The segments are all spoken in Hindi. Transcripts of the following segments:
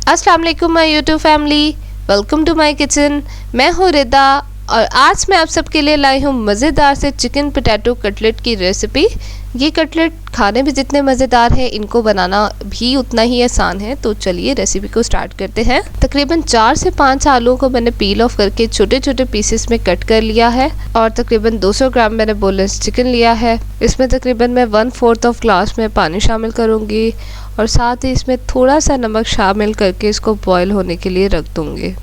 अस्सलाम वालेकुम my YouTube family, welcome to my kitchen. मैं हूँ रिदा और आज मैं आप सबके लिए लाई हूँ मज़ेदार से चिकन पोटैटो कटलेट की रेसिपी। ये कटलेट खाने में जितने मज़ेदार हैं इनको बनाना भी उतना ही आसान है। तो चलिए रेसिपी को स्टार्ट करते हैं। तकरीबन 4 से 5 आलूओं को मैंने पील ऑफ करके छोटे छोटे पीसेस में कट कर लिया है और तकरीबन 200 ग्राम मैंने बोनलेस चिकन लिया है। इसमें तकरीबन मैं 1/4 ऑफ ग्लास में पानी शामिल करूँगी और साथ ही इसमें थोड़ा सा नमक शामिल करके इसको बॉयल होने के लिए रख दूँगी।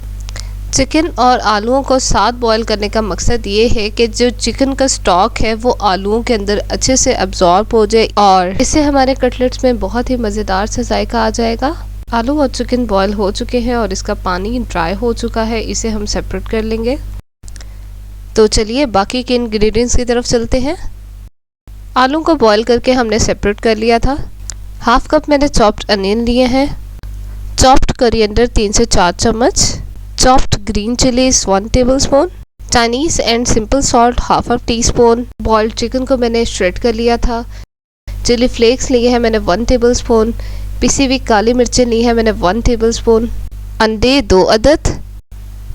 चिकन और आलूओं को साथ बॉयल करने का मकसद ये है कि जो चिकन का स्टॉक है वो आलूओं के अंदर अच्छे से अब्जॉर्ब हो जाए और इससे हमारे कटलेट्स में बहुत ही मज़ेदार सा जायका आ जाएगा। आलू और चिकन बॉयल हो चुके हैं और इसका पानी ड्राई हो चुका है, इसे हम सेपरेट कर लेंगे। तो चलिए बाकी के इंग्रेडिएंट्स की तरफ चलते हैं। आलू को बॉयल करके हमने सेपरेट कर लिया था। हाफ कप मैंने चॉप्ड अनियन लिए हैं, चॉप्ड कोरिएंडर 3 से 4 चम्मच, chopped green chillies 1 tablespoon, Chinese and simple salt half tea spoon. Boiled chicken को मैंने श्रेड कर लिया था। चिली फ्लेक्स लिए हैं मैंने 1 टेबलस्पून, पिसी हुई काली मिर्चें ली हैं मैंने 1 टेबलस्पून, अंडे 2 अदद,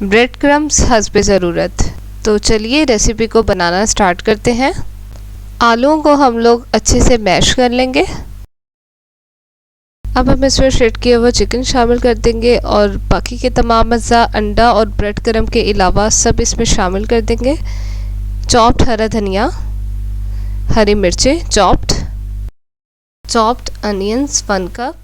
ब्रेड क्रम्स हस्बे ज़रूरत। तो चलिए रेसिपी को बनाना स्टार्ट करते हैं। आलूओं को हम लोग अच्छे से मैश कर लेंगे। अब हम इसमें श्रेड किया हुआ चिकन शामिल कर देंगे और बाकी के तमाम अज़्ज़ा अंडा और ब्रेड क्रम्ब के अलावा सब इसमें शामिल कर देंगे। चॉप्ड हरा धनिया, हरी मिर्चें चॉप्ड अनियंस 1 कप,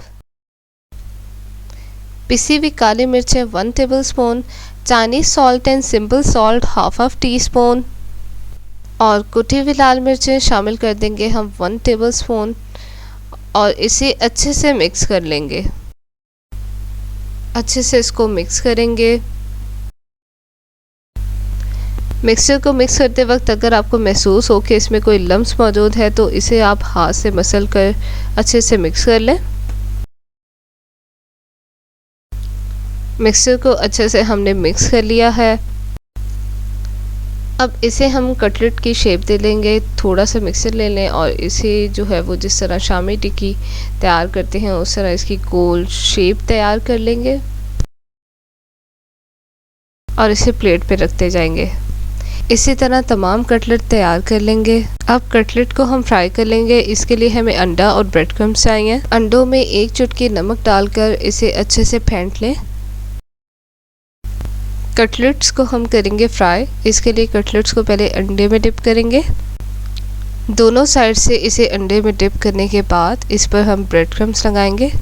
पिसी हुई काली मिर्चें 1 tablespoon, Chinese salt and simple salt half tea spoon और कुटी हुई लाल मिर्चें शामिल कर देंगे हम 1 टेबलस्पून और इसे अच्छे से मिक्स कर लेंगे। अच्छे से इसको मिक्स करेंगे। मिक्सचर को मिक्स करते वक्त अगर आपको महसूस हो कि इसमें कोई लम्स मौजूद है तो इसे आप हाथ से मसल कर अच्छे से मिक्स कर लें। मिक्सचर को अच्छे से हमने मिक्स कर लिया है। अब इसे हम कटलेट की शेप दे लेंगे। थोड़ा सा मिक्सर ले लें और इसे जो है वो जिस तरह शामी टिक्की तैयार करते हैं उस तरह इसकी गोल शेप तैयार कर लेंगे और इसे प्लेट पे रखते जाएंगे। इसी तरह तमाम कटलेट तैयार कर लेंगे। अब कटलेट को हम फ्राई कर लेंगे। इसके लिए हमें अंडा और ब्रेड क्रम्स चाहिए। अंडों में 1 चुटकी नमक डालकर इसे अच्छे से फेंट लें। कटलेट्स को हम करेंगे फ्राई। इसके लिए कटलेट्स को पहले अंडे में डिप करेंगे। दोनों साइड से इसे अंडे में डिप करने के बाद इस पर हम ब्रेड क्रम्स लगाएंगे।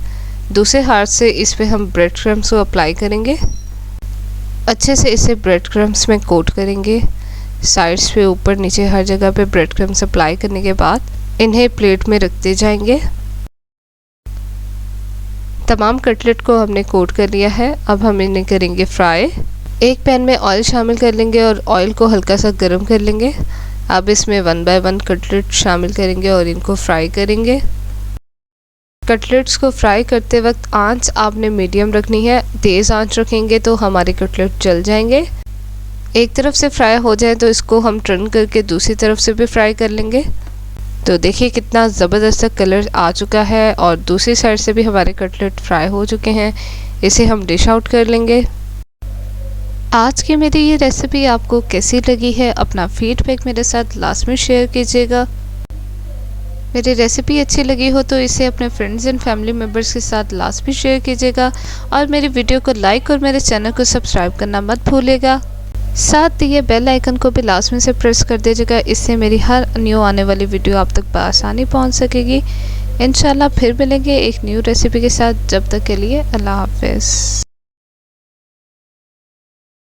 दूसरे हाथ से इस पर हम ब्रेड क्रम्स को अप्लाई करेंगे। अच्छे से इसे ब्रेड क्रम्स में कोट करेंगे। साइड्स पे ऊपर नीचे हर जगह पे ब्रेड क्रम्स अप्लाई करने के बाद इन्हें प्लेट में रखते जाएंगे। तमाम कटलेट को हमने कोट कर लिया है। अब हम इन्हें करेंगे फ्राई। एक पैन में ऑयल शामिल कर लेंगे और ऑयल को हल्का सा गर्म कर लेंगे। अब इसमें 1 बाय 1 कटलेट शामिल करेंगे और इनको फ्राई करेंगे। कटलेट्स को फ्राई करते वक्त आंच आपने मीडियम रखनी है। तेज़ आंच रखेंगे तो हमारे कटलेट जल जाएंगे। एक तरफ से फ्राई हो जाए तो इसको हम टर्न करके दूसरी तरफ से भी फ्राई कर लेंगे। तो देखिए कितना ज़बरदस्त कलर आ चुका है और दूसरी साइड से भी हमारे कटलेट फ्राई हो चुके हैं। इसे हम डिश आउट कर लेंगे। आज की मेरी ये रेसिपी आपको कैसी लगी है अपना फीडबैक मेरे साथ लास्ट में शेयर कीजिएगा। मेरी रेसिपी अच्छी लगी हो तो इसे अपने फ्रेंड्स एंड फैमिली मेम्बर्स के साथ लास्ट में शेयर कीजिएगा और मेरी वीडियो को लाइक और मेरे चैनल को सब्सक्राइब करना मत भूलिएगा। साथ दिए बेल आइकन को भी लास्ट में से प्रेस कर दीजिएगा। इससे मेरी हर न्यू आने वाली वीडियो आप तक बआसानी पहुँच सकेगी। इंशाल्लाह फिर मिलेंगे एक न्यू रेसिपी के साथ। जब तक के लिए अल्लाह हाफिज़।